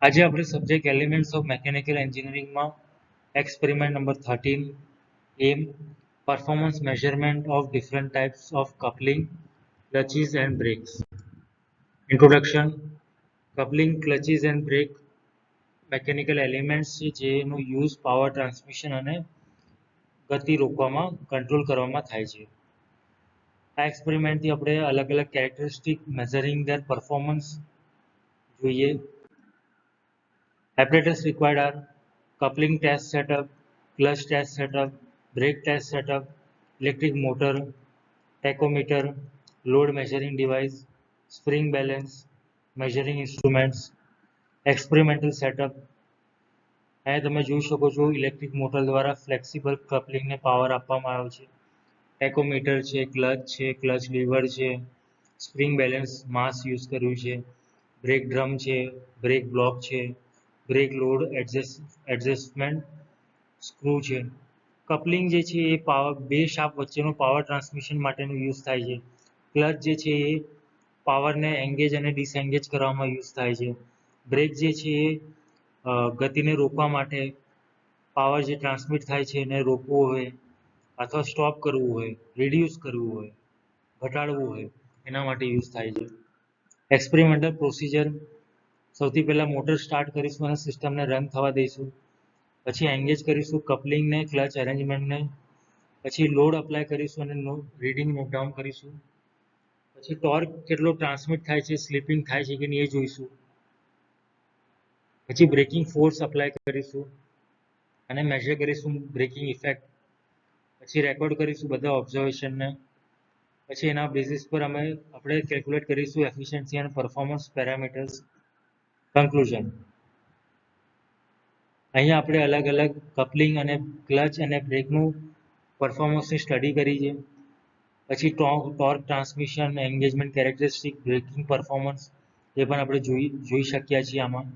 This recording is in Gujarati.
આજે આપણે સબ્જેક્ટ એલિમેન્ટ્સ ઓફ મેકેનિકલ એન્જિનિયરિંગમાં એક્સપેરિમેન્ટ નંબર 13 એમ performance measurement of different types of coupling clutches and brakes. Introduction. Coupling, clutches and brake mechanical elements છે જેનો યુઝ પાવર ટ્રાન્સમિશન અને ગતિ રોકવામાં કંટ્રોલ કરવામાં થાય છે. આ એક્સપેરિમેન્ટથી આપણે અલગ અલગ કેરેક્ટરિસ્ટિક મેઝરિંગ ધેર પરફોર્મન્સ જોઈએ. Apparatus required are coupling test setup, clutch test setup, brake test setup, electric motor, tachometer, load measuring device, spring balance, measuring instruments, experimental setup. અહીંયા તમે જોઈ શકો છો ઇલેક્ટ્રિક મોટર દ્વારા ફ્લેક્સિબલ કપલિંગને પાવર આપવામાં આવ્યો છે. ટેકોમીટર છે, ક્લચ લીવર છે, સ્પ્રિંગ બેલેન્સ માસ યુઝ કર્યું છે, બ્રેક ડ્રમ છે, બ્રેક બ્લોક છે, બ્રેક લોડ એડજસ્ટમેન્ટ સ્ક્રૂ છે. કપલિંગ જે છે એ બે શાફ્ટ વચ્ચેનો પાવર ટ્રાન્સમિશન માટેનો યુઝ થાય છે. ક્લચ જે છે એ પાવરને એંગેજ અને ડિસએંગેજ કરવામાં યુઝ થાય છે. બ્રેક જે છે એ ગતિને રોકવા માટે પાવર જે ટ્રાન્સમિટ થાય છે એને રોકવું હોય અથવા સ્ટોપ કરવું હોય, રિડ્યુસ કરવું હોય, ઘટાડવું હોય એના માટે યુઝ થાય છે. Experimental procedure. સૌથી પહેલાં મોટર સ્ટાર્ટ કરીશું અને સિસ્ટમને રન થવા દઈશું. પછી એંગેજ કરીશું કપલિંગને, ક્લચ અરેન્જમેન્ટને. પછી લોડ અપ્લાય કરીશું અને રીડિંગ નોટ ડાઉન કરીશું. પછી ટોર્ક કેટલો ટ્રાન્સમિટ થાય છે, સ્લીપિંગ થાય છે કે નહીં એ જોઈશું. પછી બ્રેકિંગ ફોર્સ અપ્લાય કરીશું અને મેઝર કરીશું બ્રેકિંગ ઇફેક્ટ. પછી રેકોર્ડ કરીશું બધા ઓબ્ઝર્વેશનને. પછી એના બેસિસ પર આપણે કેલ્ક્યુલેટ કરીશું એફિશિયન્સી અને પરફોર્મન્સ પેરામીટર્સ. કન્ક્લુઝન. અહીંયા આપણે અલગ અલગ કપલિંગ અને ક્લચ અને બ્રેકનું પરફોર્મન્સની સ્ટડી કરી છે. પછી torque transmission, engagement characteristic, braking performance એ પણ આપણે જોઈ શક્યા છીએ આમાં.